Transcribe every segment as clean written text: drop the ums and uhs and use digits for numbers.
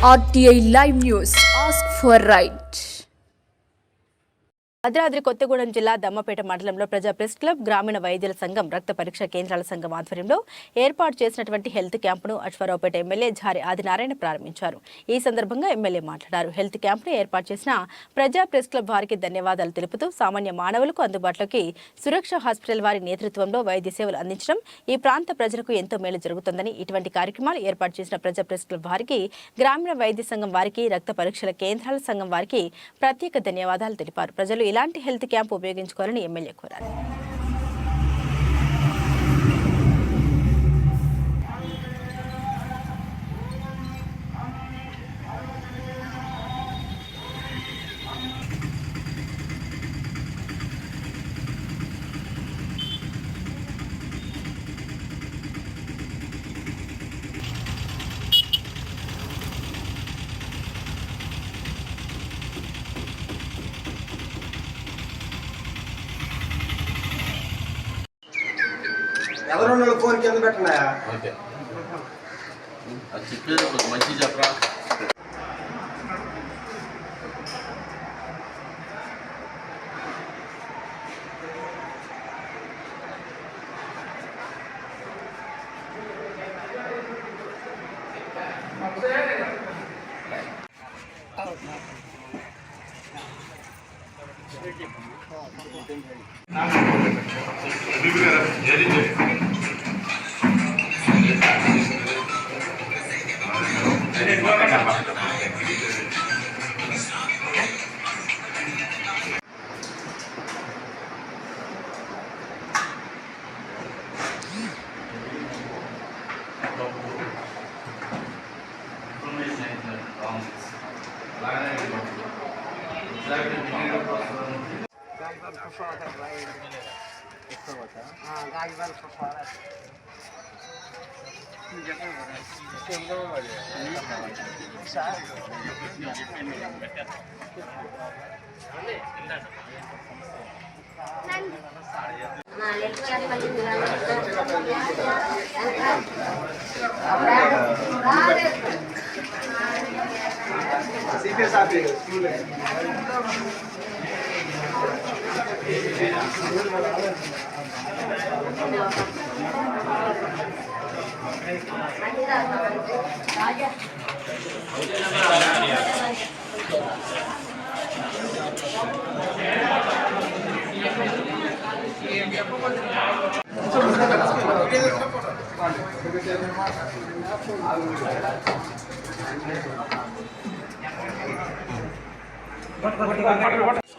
RTI Live News. Ask for right. Bhadradri Kothagudem జిల్లా దమ్మపేట మండలంలో ప్రజా ప్రెస్ క్లబ్, గ్రామీణ వైద్యుల సంఘం, రక్త పరీక్ష కేంద్రాల సంఘం ఆధ్వర్యంలో ఏర్పాటు చేసినటువంటి హెల్త్ క్యాంపును అశ్వారావుపేట ఎమ్మెల్యే ఝారి ఆదినారాయణ ప్రారంభించారు. ఈ సందర్భంగా ఎమ్మెల్యే మాట్లాడారు. హెల్త్ క్యాంపును ఏర్పాటు చేసిన ప్రజా ప్రెస్ క్లబ్ వారికి ధన్యవాదాలు తెలుపుతూ సామాన్య మానవులకు అందుబాటులోకి సురక్ష హాస్పిటల్ వారి నేతృత్వంలో వైద్య సేవలు అందించడం ఈ ప్రాంత ప్రజలకు ఎంతో మేలు జరుగుతుందని, ఇటువంటి కార్యక్రమాలు ఏర్పాటు చేసిన ప్రజా ప్రెస్ క్లబ్ వారికి, గ్రామీణ వైద్య సంఘం వారికి, రక్త పరీక్షల కేంద్రాల సంఘం వారికి ప్రత్యేక ధన్యవాదాలు తెలిపారు. ప్రజలు ఇలాంటి హెల్త్ క్యాంప్ ఉపయోగించుకోవాలని ఎమ్మెల్యే కోరారు. ఎవరు ఫోన్ కింద పెట్టినా ఓకే అది చెప్పేది కొంచెం మంచి చెప్పరా.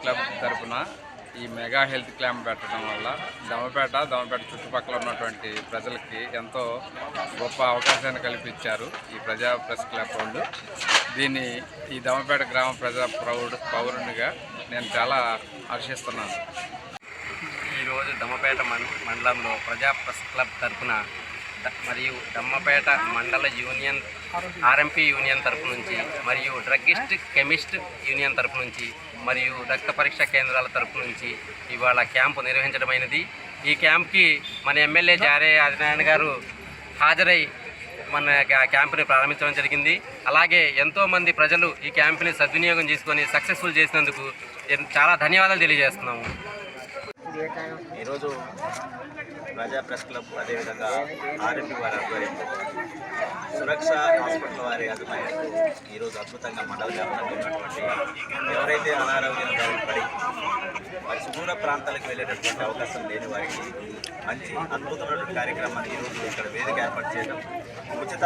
క్లబ్ తరఫున ఈ మెగా హెల్త్ క్యాంప్ పెట్టడం వల్ల దమ్మపేట చుట్టుపక్కల ఉన్నటువంటి ప్రజలకి ఎంతో గొప్ప అవకాశాన్ని కల్పించారు ఈ ప్రజా ప్రెస్ క్లబ్ వాళ్ళు. దీన్ని ఈ దమ్మపేట గ్రామ ప్రజా పౌరునిగా నేను చాలా హర్షిస్తున్నాను. ఈరోజు దమ్మపేట మండలంలో ప్రజా ప్రెస్ క్లబ్ తరఫున మరియు దమ్మపేట మండల యూనియన్ ఆర్ఎంపీ యూనియన్ తరఫు నుంచి మరియు డ్రగ్గిస్ట్ కెమిస్ట్ యూనియన్ తరఫు నుంచి మరియు రక్త పరీక్ష కేంద్రాల తరఫు నుంచి ఇవాళ క్యాంపు నిర్వహించడమైనది. ఈ క్యాంప్కి మన ఎమ్మెల్యే ఝారి ఆదినారాయణ గారు హాజరై మన క్యాంపుని ప్రారంభించడం జరిగింది. అలాగే ఎంతోమంది ప్రజలు ఈ క్యాంపుని సద్వినియోగం చేసుకొని సక్సెస్ఫుల్ చేసినందుకు చాలా ధన్యవాదాలు తెలియజేస్తున్నాము. ఈరోజు ప్రజా ప్రెస్ క్లబ్ అదేవిధంగా ఆర్ఎంపీ వారి ఆధ్వర్యంలో సురక్ష హాస్పిటల్ వారి ఆధ్వర్యంలో ఈరోజు అద్భుతంగా మండల వ్యాప్తంగా ఉన్నటువంటి ఎవరైతే అనారోగ్యం పడి మరి సుదూర ప్రాంతాలకు వెళ్ళేటటువంటి అవకాశం లేని వారికి మంచి అద్భుతమైనటువంటి కార్యక్రమాన్ని ఈరోజు ఇక్కడ వేదిక ఏర్పాటు చేయడం, ఉచిత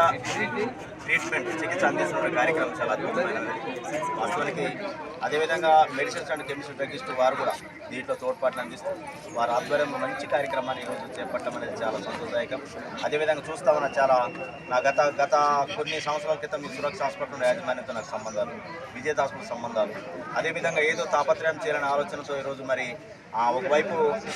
ట్రీట్మెంట్ చికిత్స అందిస్తున్న కార్యక్రమం చాలా అద్భుతమైనది. వాస్తవానికి అదేవిధంగా మెడిసిన్స్ అండ్ కెమిస్ట్రీ డ్రగ్గిస్ట్ వారు కూడా దీంట్లో తోడ్పాటును అందిస్తూ వారి ఆధ్వర్యంలో మంచి కార్యక్రమాన్ని ఈరోజు చేపట్టడం అనేది చాలా సంతోషదాయకం. అదేవిధంగా చూస్తా ఉన్న చాలా నా గత కొన్ని సంవత్సరాల క్రితం ఈ సురక్ష హాస్పిటల్ యాజమాన్యంతో నాకు సంబంధాలు, విజేత హాస్పిటల్ సంబంధాలు, అదేవిధంగా ఏదో తాపత్రయం చేయాలనే ఆలోచనతో ఈరోజు మరి ఒకవైపు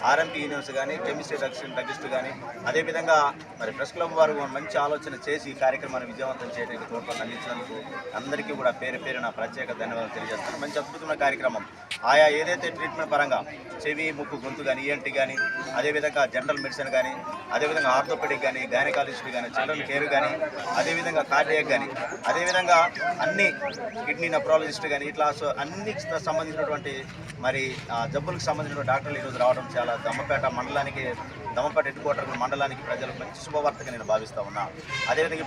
ఆర్ఎంపీ యూనియన్స్ కానీ, కెమిస్ట్రీ డ్రగ్గిస్ట్ కానీ, అదేవిధంగా మరి ప్రెస్ క్లబ్ వారు మంచి ఆలోచన చేసి ఈ కార్యక్రమాన్ని విజయవంతం చేయడానికి తోడ్పాటు అందించినందుకు అందరికీ కూడా పేరు నా ప్రత్యేక ధన్యవాదాలు తెలియజేస్తాను. మంచి అద్భుతమైన కార్యక్రమం. ఆయా ఏదైతే ట్రీట్మెంట్ పరంగా చెవి ముక్కు గొంతు కానీ ఈఎన్టీ కానీ అదేవిధంగా జనరల్ మెడిసిన్ కానీ అదేవిధంగా ఆర్థోపెడిక్ కానీ గైనకాలజిస్ట్ కానీ చిల్డ్రన్ కేర్ కానీ అదేవిధంగా కార్డియాక్ కానీ అదేవిధంగా అన్ని కిడ్నీ నెఫ్రాలజిస్ట్ కానీ ఇట్లా అన్ని సంబంధించినటువంటి మరి జబ్బులకు సంబంధించిన డాక్టర్లు ఈరోజు రావడం చాలా దమ్మపేట మండలానికి దమ్మపేట హెడ్ క్వార్టర్ మండలానికి ప్రజలకు మంచి శుభవార్తగా నేను భావిస్తూ ఉన్నా. అదేవిధంగా